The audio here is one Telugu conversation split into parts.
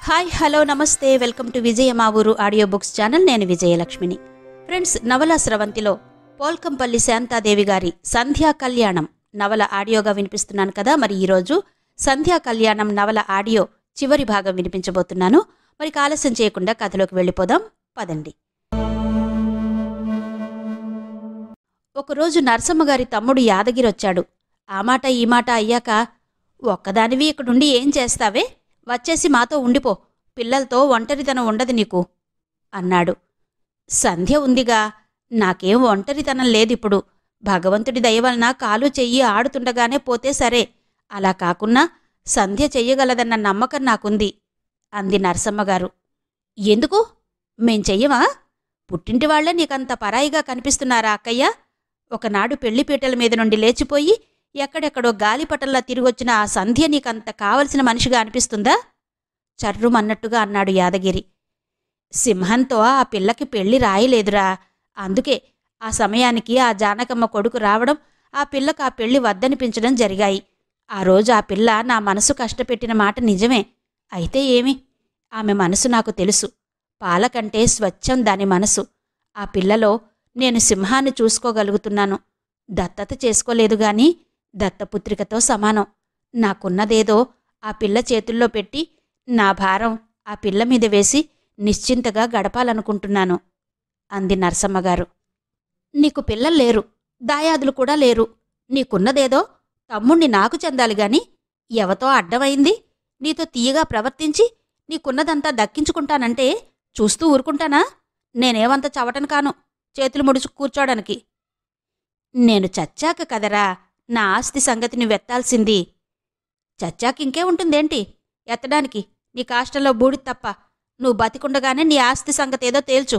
హాయ్ హలో నమస్తే వెల్కమ్ టు విజయ మా ఊరు ఆడియో బుక్స్ ఛానల్. నేను విజయలక్ష్మిని. ఫ్రెండ్స్, నవల స్రవంతిలో పోల్కంపల్లి శాంతాదేవి గారి సంధ్యా కళ్యాణం నవల ఆడియోగా వినిపిస్తున్నాను కదా. మరి ఈరోజు సంధ్యా కళ్యాణం నవల ఆడియో చివరి భాగం వినిపించబోతున్నాను. మరి ఆలస్యం చేయకుండా కథలోకి వెళ్ళిపోదాం పదండి. ఒకరోజు నరసమ్మ గారి తమ్ముడు యాదగిరి వచ్చాడు. ఆ మాట ఈ మాట అయ్యాక, ఒక్కదానివి ఇక్కడుండి ఏం చేస్తావే, వచ్చేసి మాతో ఉండిపో, పిల్లలతో ఒంటరితనం ఉండదు నీకు అన్నాడు. సంధ్య ఉందిగా, నాకేం ఒంటరితనం లేదిప్పుడు. భగవంతుడి దయవలన కాలు చెయ్యి ఆడుతుండగానే పోతే సరే, అలా కాకున్నా సంధ్య చెయ్యగలదన్న నమ్మకం నాకుంది అంది నరసమ్మగారు. ఎందుకు, మేం చెయ్యమా? పుట్టింటి వాళ్లే నీకంత పరాయిగా కనిపిస్తున్నారా అక్కయ్య? ఒకనాడు పెళ్లిపీటల మీద నుండి లేచిపోయి ఎక్కడెక్కడో గాలిపటంలా తిరిగొచ్చిన ఆ సంధ్య నీకంత కావలసిన మనిషిగా అనిపిస్తుందా? చర్రుమన్నట్టుగా అన్నాడు యాదగిరి. సింహంతో ఆ పిల్లకి పెళ్లి రాయలేదురా. అందుకే ఆ సమయానికి ఆ జానకమ్మ కొడుకు రావడం, ఆ పిల్లకు ఆ పెళ్లి వద్దనిపించడం జరిగాయి. ఆ రోజు ఆ పిల్ల నా మనసు కష్టపెట్టిన మాట నిజమే. అయితే ఏమి, ఆమె మనసు నాకు తెలుసు. పాలకంటే స్వచ్ఛం దాని మనసు. ఆ పిల్లలో నేను సింహాన్ని చూసుకోగలుగుతున్నాను. దత్తత చేసుకోలేదుగాని దత్తపుత్రికతో సమానం. నాకున్నదేదో ఆ పిల్ల చేతుల్లో పెట్టి నా భారం ఆ పిల్ల మీద వేసి నిశ్చింతగా గడపాలనుకుంటున్నాను అంది నరసమ్మగారు. నీకు పిల్లలు లేరు, దాయాదులు కూడా లేరు. నీకున్నదేదో తమ్ముణ్ణి నాకు చెందాలిగాని ఎవతో అడ్డమైంది నీతో తీయగా ప్రవర్తించి నీకున్నదంతా దక్కించుకుంటానంటే చూస్తూ ఊరుకుంటానా? నేనేమంత చవటను కాను చేతులు ముడుచు కూర్చోడానికి. నేను చచ్చాక కదరా నా ఆస్తి సంగతి నువ్వెత్తాల్సింది. చచ్చాకింకే ఉంటుందేంటి ఎత్తడానికి? నీ కాష్టంలో బూడి తప్ప. నువ్వు బతికుండగానే నీ ఆస్తి సంగతేదో తేల్చు.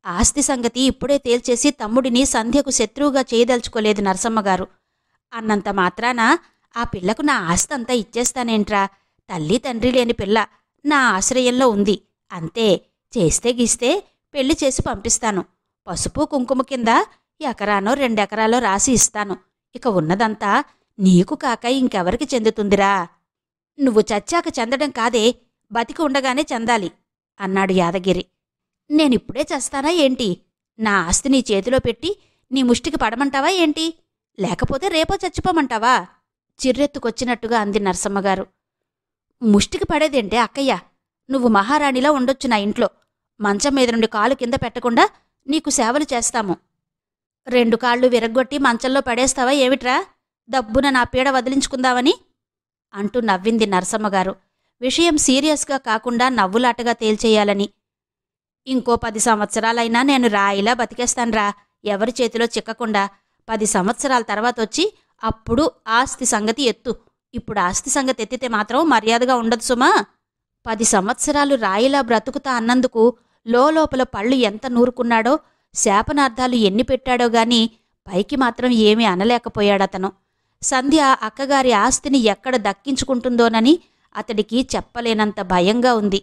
ఆస్తి సంగతి ఇప్పుడే తేల్చేసి తమ్ముడిని సంధ్యకు శత్రువుగా చేయదలుచుకోలేదు నరసమ్మగారు. అన్నంత మాత్రాన ఆ పిల్లకు నా ఆస్తి అంతా ఇచ్చేస్తానేంట్రా? తల్లి తండ్రి లేని పిల్ల నా ఆశ్రయంలో ఉంది. అంతే, చేస్తే గీస్తే పెళ్లి చేసి పంపిస్తాను. పసుపు కుంకుమ కింద ఎకరానో 2 ఎకరాలో రాసి ఇస్తాను. ఇక ఉన్నదంతా నీకు కాక ఇంకెవరికి చెందుతుందిరా? నువ్వు చచ్చాక చెందడం కాదే, బతికి ఉండగానే చెందాలి అన్నాడు యాదగిరి. నేనిప్పుడే చస్తానా ఏంటి? నా ఆస్తి నీ చేతిలో పెట్టి నీ ముష్టికి పడమంటావా ఏంటి? లేకపోతే రేపో చచ్చిపోమంటావా? చిర్రెత్తుకొచ్చినట్టుగా అంది నరసమ్మగారు. ముష్టికి పడేదేంటే అక్కయ్య? నువ్వు మహారాణిలా ఉండొచ్చు నా ఇంట్లో. మంచం మీద నుండి కాలు కింద పెట్టకుండా నీకు సేవలు చేస్తాము. 2 కాళ్ళు విరగ్గొట్టి మంచంలో పడేస్తావా ఏమిట్రా? దబ్బున నా పీడ వదిలించుకుందావని అంటూ నవ్వింది నరసమ్మగారు. విషయం సీరియస్గా కాకుండా నవ్వులాటగా తేల్చేయాలని. ఇంకో 10 సంవత్సరాలైనా నేను రాయిలా బతికేస్తాన్రా, ఎవరి చేతిలో చిక్కకుండా. 10 సంవత్సరాల తర్వాతొచ్చి అప్పుడు ఆస్తి సంగతి ఎత్తు. ఇప్పుడు ఆస్తి సంగతి ఎత్తితే మాత్రం మర్యాదగా ఉండదు సుమా. 10 సంవత్సరాలు రాయిలా బ్రతుకుతా అన్నందుకు లోపల పళ్ళు ఎంత నూరుకున్నాడో, శాపనార్థాలు ఎన్ని పెట్టాడో గాని పైకి మాత్రం ఏమీ అనలేకపోయాడతను. సంధ్య అక్కగారి ఆస్తిని ఎక్కడ దక్కించుకుంటుందోనని అతడికి చెప్పలేనంత భయంగా ఉంది.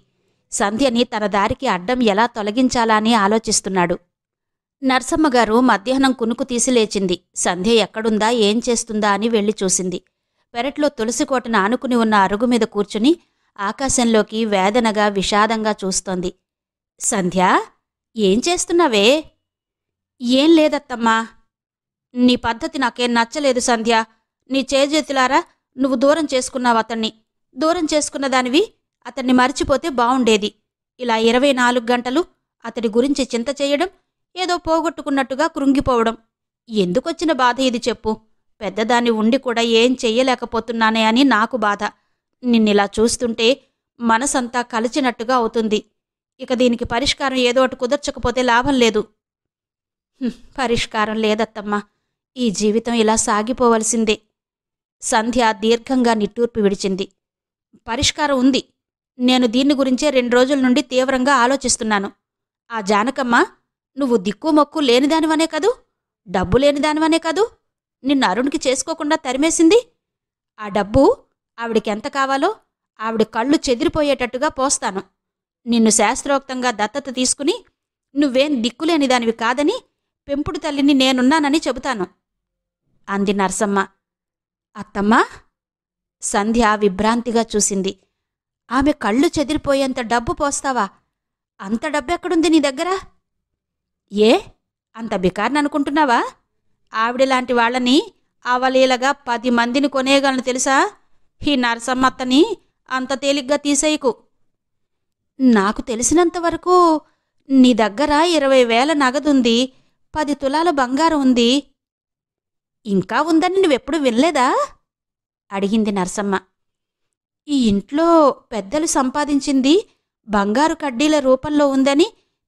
సంధ్యని తన దారికి అడ్డం ఎలా తొలగించాలా అని ఆలోచిస్తున్నాడు. నరసమ్మగారు మధ్యాహ్నం కునుకు తీసి లేచింది. సంధ్య ఎక్కడుందా, ఏం చేస్తుందా అని వెళ్లి చూసింది. పెరట్లో తులసికోటను ఆనుకుని ఉన్న అరుగు మీద కూర్చుని ఆకాశంలోకి వేదనగా విషాదంగా చూస్తోంది. సంధ్యా, ఏం చేస్తున్నావే? ఏం లేదత్తమ్మా. నీ పద్ధతి నాకేం నచ్చలేదు సంధ్య. నీ చేజేతులారా నువ్వు దూరం చేసుకున్నావు అతన్ని. దూరం చేసుకున్న దానివి అతన్ని మరిచిపోతే బావుండేది. ఇలా 24 గంటలు అతడి గురించి చింత చేయడం, ఏదో పోగొట్టుకున్నట్టుగా కృంగిపోవడం. ఎందుకొచ్చిన బాధ ఇది చెప్పు? పెద్దదాన్ని ఉండి కూడా ఏం చెయ్యలేకపోతున్నానే అని నాకు బాధ. నిన్నిలా చూస్తుంటే మనసంతా కలిచినట్టుగా అవుతుంది. ఇక దీనికి పరిష్కారం ఏదో ఒకటి కుదర్చకపోతే లాభం లేదు. పరిష్కారం లేదత్తమ్మా, ఈ జీవితం ఇలా సాగిపోవలసిందే. సంధ్య దీర్ఘంగా నిట్టూర్పు విడిచింది. పరిష్కారం ఉంది. నేను దీన్ని గురించే 2 రోజుల నుండి తీవ్రంగా ఆలోచిస్తున్నాను. ఆ జానకమ్మ నువ్వు దిక్కుమొక్కు లేనిదానివనే కదూ, డబ్బు లేనిదానివనే కదూ నిన్ను అరుణ్కి చేసుకోకుండా తరిమేసింది. ఆ డబ్బు ఆవిడికెంత కావాలో ఆవిడ కళ్ళు చెదిరిపోయేటట్టుగా పోస్తాను. నిన్ను శాస్త్రోక్తంగా దత్తత తీసుకుని నువ్వేం దిక్కులేనిదానివి కాదని, పెంపుడు తల్లిని నేనున్నానని చెబుతాను అంది నరసమ్మ. అత్తమ్మా? సంధ్య విభ్రాంతిగా చూసింది. ఆమె కళ్ళు చెదిరిపోయేంత డబ్బు పోస్తావా? అంత డబ్బెక్కడుంది నీ దగ్గర? ఏ అంత బికార్ననుకుంటున్నావా? ఆవిడలాంటి వాళ్ళని అవలీలగా 10 మందిని కొనేయగలను తెలుసా? ఈ నరసమ్మత్తని అంత తేలిగ్గా తీసేయకు. నాకు తెలిసినంతవరకు నీ దగ్గర 20,000 నగదుంది, 10 తులాల బంగారం ఉంది. ఇంకా ఉందని నువ్వెప్పుడు వినలేదా? అడిగింది నరసమ్మ. ఈ ఇంట్లో పెద్దలు సంపాదించింది బంగారు కడ్డీల రూపంలో ఉందని,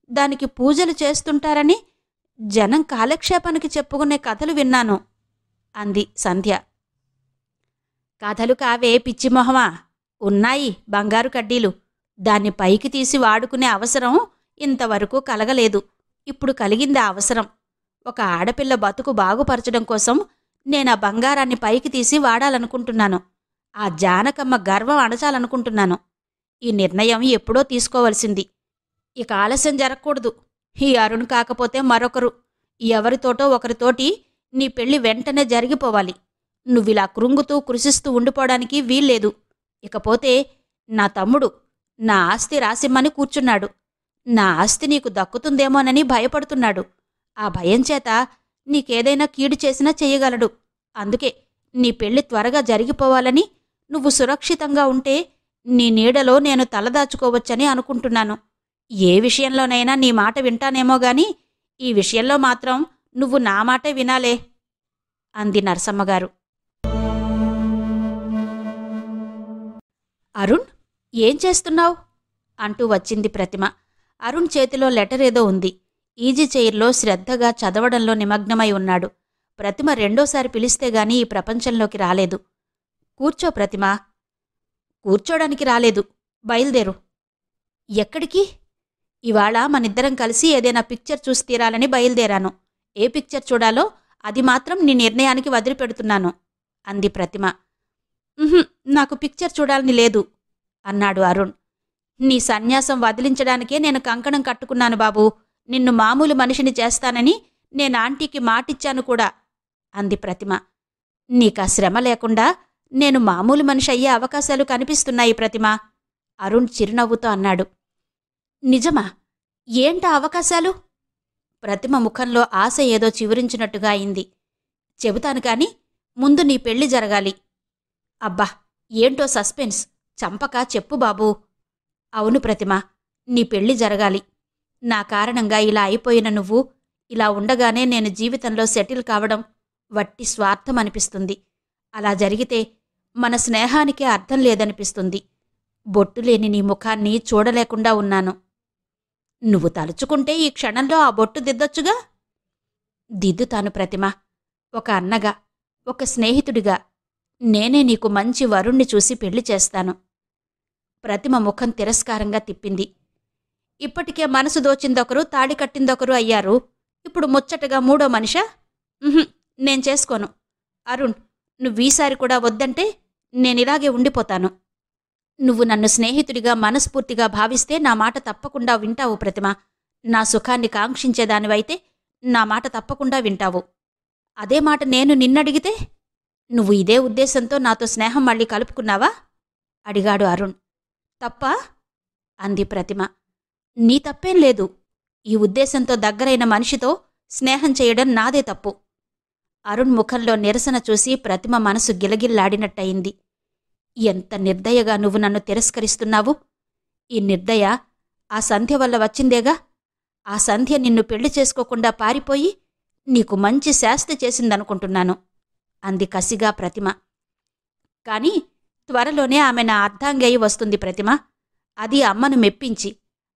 దానికి పూజలు చేస్తుంటారని జనం కాలక్షేపానికి చెప్పుకునే కథలు విన్నాను అంది సంధ్య. కథలు కావే పిచ్చిమొహమా, ఉన్నాయి బంగారు కడ్డీలు. దాన్ని పైకి తీసి వాడుకునే అవసరం ఇంతవరకు కలగలేదు. ఇప్పుడు కలిగింది ఆ అవసరం. ఒక ఆడపిల్ల బతుకు బాగుపరచడం కోసం నేనా బంగారాన్ని పైకి తీసి వాడాలనుకుంటున్నాను. ఆ జానకమ్మ గర్వం అణచాలనుకుంటున్నాను. ఈ నిర్ణయం ఎప్పుడో తీసుకోవలసింది. ఇక ఆలస్యం జరగకూడదు. ఈ అరుణ్ కాకపోతే మరొకరు, ఎవరితోటో ఒకరితోటి నీ పెళ్లి వెంటనే జరిగిపోవాలి. నువ్విలా కృంగుతూ కృషిస్తూ ఉండిపోవడానికి వీల్లేదు. ఇకపోతే నా తమ్ముడు నా ఆస్తి రాసిమ్మని కూర్చున్నాడు. నా ఆస్తి నీకు దక్కుతుందేమోనని భయపడుతున్నాడు. ఆ భయంచేత నీకేదైనా కీడు చేసినా చెయ్యగలడు. అందుకే నీ పెళ్లి త్వరగా జరిగిపోవాలని, నువ్వు సురక్షితంగా ఉంటే నీ నీడలో నేను తలదాచుకోవచ్చని అనుకుంటున్నాను. ఏ విషయంలోనైనా నీ మాట వింటానేమోగాని ఈ విషయంలో మాత్రం నువ్వు నా మాటే వినాలే అంది నరసమ్మగారు. అరుణ్, ఏం చేస్తున్నావు అంటూ వచ్చింది ప్రతిమ. అరుణ్ చేతిలో లెటరేదో ఉంది. ఈజీ చైర్లో శ్రద్ధగా చదవడంలో నిమగ్నమై ఉన్నాడు. ప్రతిమ రెండోసారి పిలిస్తేగాని ఈ ప్రపంచంలోకి రాలేదు. కూర్చో ప్రతిమ. కూర్చోడానికి రాలేదు, బయలుదేరు. ఎక్కడికి? ఇవాళ మనిద్దరం కలిసి ఏదైనా పిక్చర్ చూసి తీరాలని బయలుదేరాను. ఏ పిక్చర్ చూడాలో అది మాత్రం నీ నిర్ణయానికి వదిలిపెడుతున్నాను అంది ప్రతిమ. నాకు పిక్చర్ చూడాలని లేదు అన్నాడు అరుణ్. నీ సన్యాసం వదిలించడానికే నేను కంకణం కట్టుకున్నాను బాబూ. నిన్ను మామూలు మనిషిని చేస్తానని నేను ఆంటీకి మాటిచ్చాను కూడా అంది ప్రతిమ. నీకా శ్రమ లేకుండా నేను మామూలు మనిషి అయ్యే అవకాశాలు కనిపిస్తున్నాయి ప్రతిమ అరుణ్ చిరునవ్వుతో అన్నాడు. నిజమా? ఏంటా అవకాశాలు? ప్రతిమ ముఖంలో ఆశ ఏదో చివురించినట్టుగా అయింది. చెబుతాను కాని ముందు నీ పెళ్లి జరగాలి. అబ్బా, ఏంటో సస్పెన్స్, చంపక చెప్పు బాబూ. అవును ప్రతిమ, నీ పెళ్లి జరగాలి. నా కారణంగా ఇలా అయిపోయిన నువ్వు ఇలా ఉండగానే నేను జీవితంలో సెటిల్ కావడం వట్టి స్వార్థం అనిపిస్తుంది. అలా జరిగితే మన స్నేహానికే అర్థం లేదనిపిస్తుంది. బొట్టులేని నీ ముఖాన్ని చూడలేకుండా ఉన్నాను. నువ్వు తలుచుకుంటే ఈ క్షణంలో ఆ బొట్టు దిద్దొచ్చుగా? దిద్దుతాను ప్రతిమ. ఒక అన్నగా, ఒక స్నేహితుడిగా నేనే నీకు మంచి వరుణ్ణి చూసి పెళ్లి చేస్తాను. ప్రతిమ ముఖం తిరస్కారంగా తిప్పింది. ఇప్పటికే మనసు దోచిందొకరు, తాడి కట్టిందొకరు అయ్యారు. ఇప్పుడు ముచ్చటగా మూడో మనిషా? నేను చేసుకోను. అరుణ్, నువ్వీసారి కూడా వద్దంటే నేనిలాగే ఉండిపోతాను. నువ్వు నన్ను స్నేహితుడిగా మనస్ఫూర్తిగా భావిస్తే నా మాట తప్పకుండా వింటావు ప్రతిమ. నా సుఖాన్ని కాంక్షించేదానివైతే నా మాట తప్పకుండా వింటావు. అదే మాట నేను నిన్నడిగితే నువ్వు ఇదే ఉద్దేశంతో నాతో స్నేహం మళ్ళీ కలుపుకున్నావా? అడిగాడు అరుణ్. తప్పా? అంది ప్రతిమ. నీ తప్పేం లేదు. ఈ ఉద్దేశంతో దగ్గరైన మనిషితో స్నేహం చేయడం నాదే తప్పు. అరుణ్ ముఖంలో నిరసన చూసి ప్రతిమ మనసు గిలగిల్లాడినట్టయింది. ఎంత నిర్దయగా నువ్వు నన్ను తిరస్కరిస్తున్నావు! ఈ నిర్దయ ఆ సంధ్య వల్ల వచ్చిందేగా. ఆ సంధ్య నిన్ను పెళ్లి చేసుకోకుండా పారిపోయి నీకు మంచి శాస్తి చేసిందనుకుంటున్నాను అంది కసిగా ప్రతిమ. కాని త్వరలోనే ఆమె నా అర్ధాంగి అయి వస్తుంది ప్రతిమ. అది అమ్మను మెప్పించి,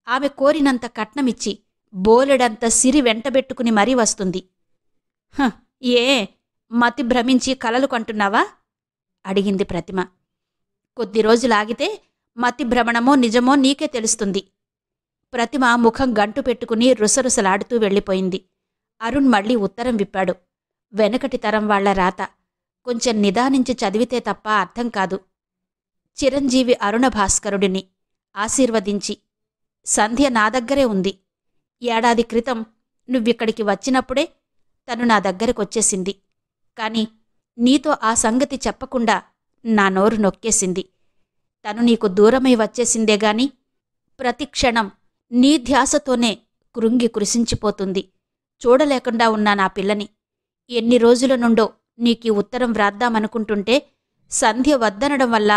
ఆమె కోరినంత కట్నమిచ్చి, బోలెడంత సిరి వెంటబెట్టుకుని మరీ వస్తుంది. ఏ మతి భ్రమించి కలలు కంటున్నావా? అడిగింది ప్రతిమ. కొద్ది రోజులాగితే మతి భ్రమణమో నిజమో నీకే తెలుస్తుంది. ప్రతిమ ముఖం గంటు పెట్టుకుని రుసరుసలాడుతూ వెళ్ళిపోయింది. అరుణ్ మళ్లీ ఉత్తరం విప్పాడు. వెనకటి తరం వాళ్ల రాత. కొంచెం నిదానించి చదివితే తప్ప అర్థం కాదు. చిరంజీవి అరుణ భాస్కరుడిని ఆశీర్వదించి, సంధ్య నా దగ్గరే ఉంది. ఏడాది క్రితం నువ్విక్కడికి వచ్చినప్పుడే తను నా దగ్గరకొచ్చేసింది. కాని నీతో ఆ సంగతి చెప్పకుండా నా నోరు నొక్కేసింది. తను నీకు దూరమై వచ్చేసిందే గాని ప్రతి క్షణం నీ ధ్యాసతోనే కృంగి కృశించిపోతుంది. చూడలేకుండా ఉన్నా నా పిల్లని. ఎన్ని రోజుల నుండో నీకీ ఉత్తరం వ్రాద్దామనుకుంటుంటే సంధ్య వద్దనడం వల్ల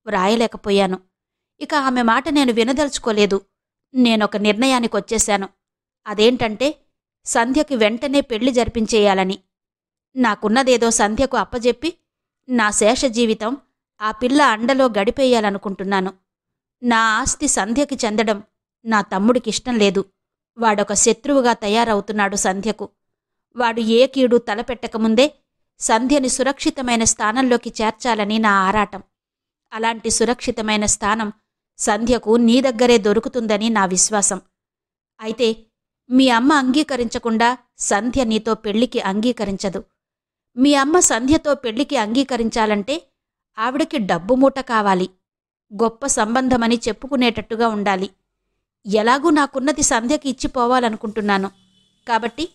వ్రాయలేకపోయాను. ఇక ఆమె మాట నేను వినదలుచుకోలేదు. నేనొక నిర్ణయానికొచ్చేశాను. అదేంటంటే సంధ్యకి వెంటనే పెళ్లి జరిపించేయాలని. నాకున్నదేదో సంధ్యకు అప్పజెప్పి నా శేష జీవితం ఆ పిల్ల అండలో గడిపేయాలనుకుంటున్నాను. నా ఆస్తి సంధ్యకి చెందడం నా తమ్ముడికిష్టం లేదు. వాడొక శత్రువుగా తయారవుతున్నాడు సంధ్యకు. వాడు ఏ కీడు తలపెట్టకముందే సంధ్యని సురక్షితమైన స్థానంలోకి చేర్చాలని నా ఆరాటం. అలాంటి సురక్షితమైన స్థానం సంధ్యకు నీ దగ్గరే దొరుకుతుందని నా విశ్వాసం. అయితే మీ అమ్మ అంగీకరించకుండా సంధ్య నీతో పెళ్లికి అంగీకరించదు. మీ అమ్మ సంధ్యతో పెళ్లికి అంగీకరించాలంటే ఆవిడకి డబ్బు మూట కావాలి. గొప్ప సంబంధమని చెప్పుకునేటట్టుగా ఉండాలి. ఎలాగూ నాకున్నది సంధ్యకి ఇచ్చిపోవాలనుకుంటున్నాను. కాబట్టి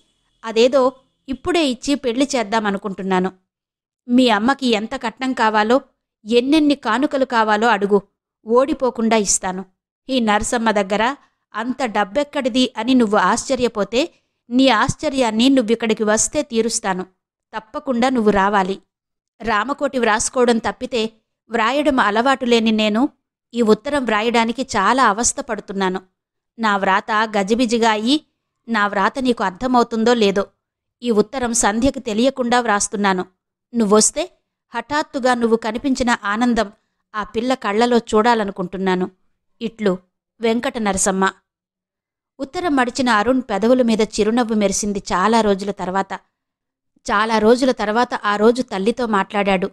అదేదో ఇప్పుడే ఇచ్చి పెళ్లి చేద్దామనుకుంటున్నాను. మీ అమ్మకి ఎంత కట్నం కావాలో, ఎన్నెన్ని కానుకలు కావాలో అడుగు. ఓడిపోకుండా ఇస్తాను. ఈ నరసమ్మ దగ్గర అంత డబ్బెక్కడిది అని నువ్వు ఆశ్చర్యపోతే నీ ఆశ్చర్యాన్ని నువ్విక్కడికి వస్తే తీరుస్తాను. తప్పకుండా నువ్వు రావాలి. రామకోటి వ్రాసుకోవడం తప్పితే వ్రాయడం అలవాటు లేని నేను ఈ ఉత్తరం వ్రాయడానికి చాలా అవస్థపడుతున్నాను. నా వ్రాత గజిబిజిగా అయ్యి నా వ్రాత నీకు అర్థమవుతుందో లేదో. ఈ ఉత్తరం సంధ్యకి తెలియకుండా వ్రాస్తున్నాను. నువ్వొస్తే హఠాత్తుగా నువ్వు కనిపించిన ఆనందం ఆ పిల్ల కళ్లలో చూడాలనుకుంటున్నాను. ఇట్లు వెంకట నరసమ్మ. ఉత్తరం మడిచిన అరుణ్ పెదవుల మీద చిరునవ్వు మెరిసింది. చాలా రోజుల తర్వాత ఆ రోజు తల్లితో మాట్లాడాడు.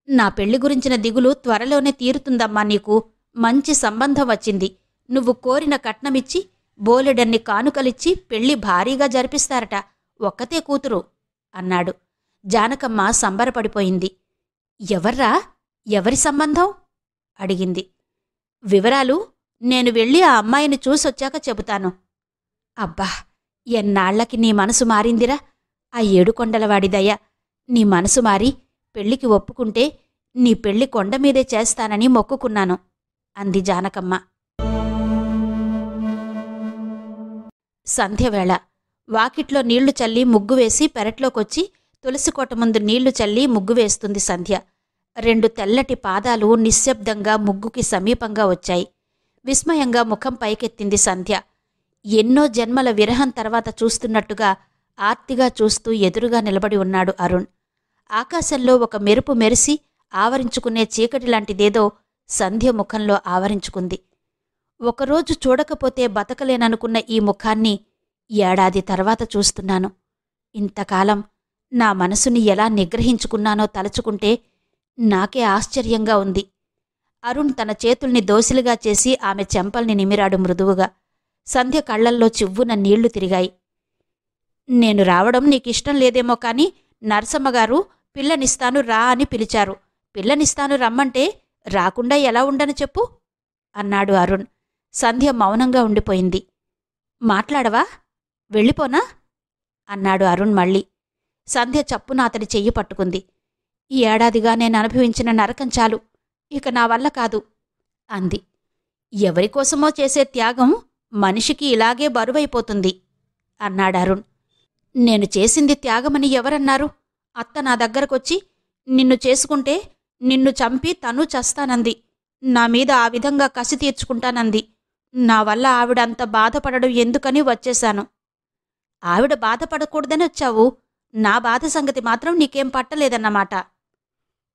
నా పెళ్లి గురించిన దిగులు త్వరలోనే తీరుతుందమ్మా. నీకు మంచి సంబంధం వచ్చింది. నువ్వు కోరిన కట్నమిచ్చి బోలెడన్ని కానుకలిచ్చి పెళ్లి భారీగా జరిపిస్తారట. ఒక్కతే కూతురు అన్నాడు. జానకమ్మ సంబరపడిపోయింది. ఎవర్రా? ఎవరి సంబంధం? అడిగింది. వివరాలు నేను వెళ్ళి ఆ అమ్మాయిని చూసొచ్చాక చెబుతాను. అబ్బా, ఎన్నాళ్లకి నీ మనసు మారిందిరా. ఆ ఏడుకొండలవాడిదయ్య. నీ మనసు మారి పెళ్లికి ఒప్పుకుంటే నీ పెళ్లి కొండమీదే చేస్తానని మొక్కుకున్నాను అంది జానకమ్మ. సంధ్యవేళ. వాకిట్లో నీళ్లు చల్లి ముగ్గువేసి పెరట్లోకొచ్చి తులసికోట ముందు నీళ్లు చల్లి ముగ్గువేస్తుంది సంధ్య. 2 తెల్లటి పాదాలు నిశ్శబ్దంగా ముగ్గుకి సమీపంగా వచ్చాయి. విస్మయంగా ముఖం పైకెత్తింది సంధ్య. ఎన్నో జన్మల విరహం తర్వాత చూస్తున్నట్టుగా ఆర్తిగా చూస్తూ ఎదురుగా నిలబడి ఉన్నాడు అరుణ్. ఆకాశంలో ఒక మెరుపు మెరిసి ఆవరించుకునే చీకటిలాంటిదేదో సంధ్య ముఖంలో ఆవరించుకుంది. ఒకరోజు చూడకపోతే బతకలేననుకున్న ఈ ముఖాన్ని ఏడాది తర్వాత చూస్తున్నాను. ఇంతకాలం నా మనసుని ఎలా నిగ్రహించుకున్నానో తలచుకుంటే నాకే ఆశ్చర్యంగా ఉంది. అరుణ్ తన చేతుల్ని దోసిలుగా చేసి ఆమె చెంపల్ని నిమిరాడు మృదువుగా. సంధ్య కళ్లల్లో చివ్వున నీళ్లు తిరిగాయి. నేను రావడం నీకిష్టం లేదేమో కాని నరసమ్మగారు పిల్లనిస్తాను రా అని పిలిచారు. పిల్లనిస్తాను రమ్మంటే రాకుండా ఎలా ఉండను చెప్పు అన్నాడు అరుణ్. సంధ్య మౌనంగా ఉండిపోయింది. మాట్లాడవా? వెళ్ళిపోనా అన్నాడు అరుణ్ మళ్ళీ. సంధ్య చప్పున అతడి చెయ్యి పట్టుకుంది. ఈ ఏడాదిగా నేను అనుభవించిన నరకం చాలు. ఇక నా వల్ల కాదు అంది. ఎవరికోసమో చేసే త్యాగం మనిషికి ఇలాగే బరువైపోతుంది అన్నాడు అరుణ్. నేను చేసింది త్యాగమని ఎవరన్నారు? అత్త నా దగ్గరకొచ్చి నిన్ను చేసుకుంటే నిన్ను చంపి తను చస్తానంది. నా మీద ఆ విధంగా కసి తీర్చుకుంటానంది. నా వల్ల ఆవిడంత బాధపడడం ఎందుకని వచ్చేశాను. ఆవిడ బాధపడకూడదని వచ్చావు. నా బాధ సంగతి మాత్రం నీకేం పట్టలేదన్నమాట.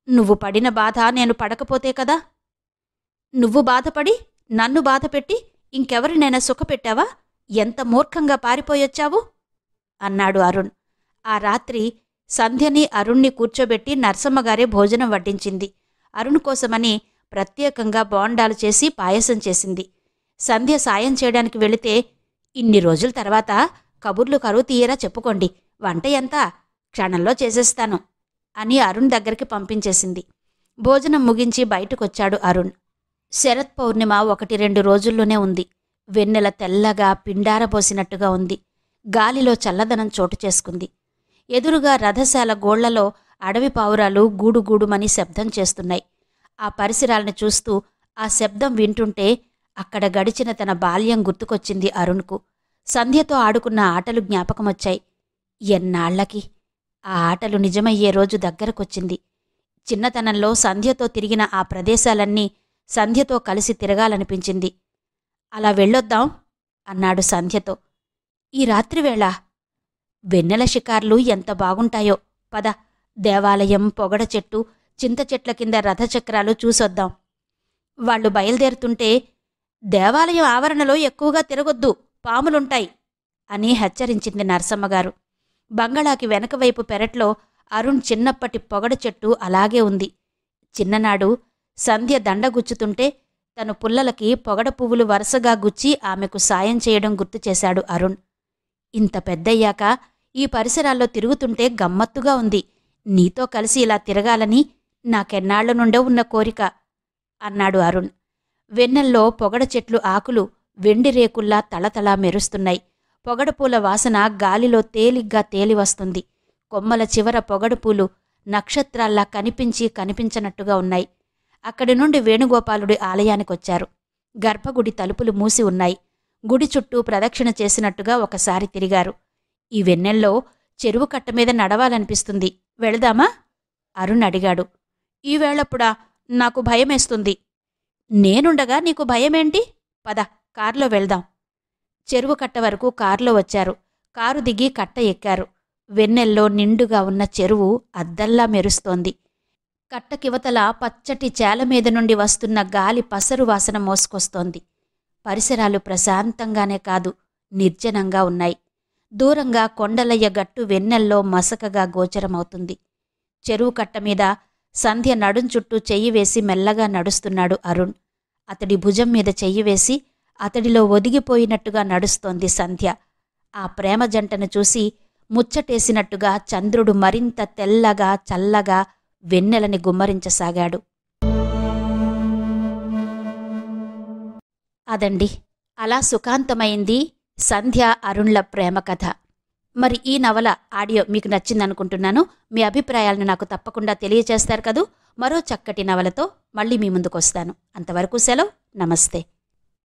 నువ్వు పడిన బాధ నేను పడకపోతే కదా. నువ్వు బాధపడి నన్ను బాధపెట్టి ఇంకెవరినైనా సుఖపెట్టావా? ఎంత మూర్ఖంగా పారిపోయొచ్చావు అన్నాడు అరుణ్. ఆ రాత్రి సంధ్యని అరుణ్ణి కూర్చోబెట్టి నరసమ్మగారే భోజనం వడ్డించింది. అరుణ్ కోసమని ప్రత్యేకంగా బోండాలు చేసి పాయసం చేసింది. సంధ్య సాయం చేయడానికి వెళితే, ఇన్ని రోజుల తర్వాత కబుర్లు కరువు తీయరా చెప్పుకోండి, వంట ఎంత క్షణంలో చేసేస్తాను అని అరుణ్ దగ్గరికి పంపించేసింది. భోజనం ముగించి బయటకొచ్చాడు అరుణ్. శరత్ పౌర్ణిమ 1-2 రోజుల్లోనే ఉంది. వెన్నెల తెల్లగా పిండారబోసినట్టుగా ఉంది. గాలిలో చల్లదనం చోటు చేసుకుంది. ఎదురుగా రథశాల గోళ్లలో అడవి పావురాలు గూడుగూడుమని శబ్దం చేస్తున్నాయి. ఆ పరిసరాల్ని చూస్తూ ఆ శబ్దం వింటుంటే అక్కడ గడిచిన తన బాల్యం గుర్తుకొచ్చింది అరుణ్కు. సంధ్యతో ఆడుకున్న ఆటలు జ్ఞాపకమొచ్చాయి. ఎన్నాళ్లకి ఆ ఆటలు నిజమయ్యే రోజు దగ్గరకొచ్చింది. చిన్నతనంలో సంధ్యతో తిరిగిన ఆ ప్రదేశాలన్నీ సంధ్యతో కలిసి తిరగాలనిపించింది. అలా వెళ్ళొద్దాం అన్నాడు సంధ్యతో. ఈ రాత్రివేళ వెన్నెల షికార్లు ఎంత బాగుంటాయో. పద, దేవాలయం, పొగడ చెట్టు, చింత చెట్ల కింద రథచక్రాలు చూసొద్దాం. వాళ్లు బయలుదేరుతుంటే, దేవాలయం ఆవరణలో ఎక్కువగా తిరగొద్దు, పాములుంటాయి అని హెచ్చరించింది నరసమ్మగారు. బంగళాకి వెనకవైపు పెరట్లో అరుణ్ చిన్నప్పటి పొగడ చెట్టు అలాగే ఉంది. చిన్ననాడు సంధ్య దండగుచ్చుతుంటే తను పుల్లలకి పొగడ పువ్వులు వరుసగా గుచ్చి ఆమెకు సాయం చేయడం గుర్తుచేశాడు అరుణ్. ఇంత పెద్దయ్యాక ఈ పరిసరాల్లో తిరుగుతుంటే గమ్మత్తుగా ఉంది. నీతో కలిసి ఇలా తిరగాలని నాకెన్నాళ్ల నుండో ఉన్న కోరిక అన్నాడు అరుణ్. వెన్నెల్లో పొగడ చెట్లు ఆకులు వెండి రేకుల్లా తళతళా మెరుస్తున్నాయి. పొగడపూల వాసన గాలిలో తేలిగ్గా తేలివస్తుంది. కొమ్మల చివర పొగడపూలు నక్షత్రాల్లా కనిపించి కనిపించనట్టుగా ఉన్నాయి. అక్కడి నుండి వేణుగోపాలుడి ఆలయానికొచ్చారు. గర్భగుడి తలుపులు మూసి ఉన్నాయి. గుడి చుట్టూ ప్రదక్షిణ చేసినట్టుగా ఒకసారి తిరిగారు. ఈ వెన్నెల్లో చెరువు కట్టమీద నడవాలనిపిస్తుంది. వెళదామా? అరుణ్ అడిగాడు. ఈవేళప్పుడా? నాకు భయమేస్తుంది. నేనుండగా నీకు భయమేంటి? పద, కార్లో వెళ్దాం. చెరువు కట్ట వరకు కారులో వచ్చారు. కారు దిగి కట్ట ఎక్కారు. వెన్నెల్లో నిండుగా ఉన్న చెరువు అద్దల్లా మెరుస్తోంది. కట్టకివతల పచ్చటి చేలమీద నుండి వస్తున్న గాలి పసరు వాసన మోసుకొస్తోంది. పరిసరాలు ప్రశాంతంగానే కాదు, నిర్జనంగా ఉన్నాయి. దూరంగా కొండలయ్య గట్టు వెన్నెల్లో మసకగా గోచరమవుతుంది. చెరువు కట్టమీద సంధ్య నడుం చుట్టూ చెయ్యివేసి మెల్లగా నడుస్తున్నాడు అరుణ్. అతడి భుజం మీద చెయ్యివేసి అతడిలో ఒదిగిపోయినట్టుగా నడుస్తోంది సంధ్య. ఆ ప్రేమ జంటను చూసి ముచ్చటేసినట్టుగా చంద్రుడు మరింత తెల్లగా చల్లగా వెన్నెలని గుమ్మరించసాగాడు. అదండి, అలా సుఖాంతమైంది సంధ్య అరుణ్ల ప్రేమ కథ. మరి ఈ నవల ఆడియో మీకు నచ్చిందనుకుంటున్నాను. మీ అభిప్రాయాలను నాకు తప్పకుండా తెలియచేస్తారు కదూ. మరో చక్కటి నవలతో మళ్ళీ మీ ముందుకొస్తాను. అంతవరకు సెలవు. నమస్తే.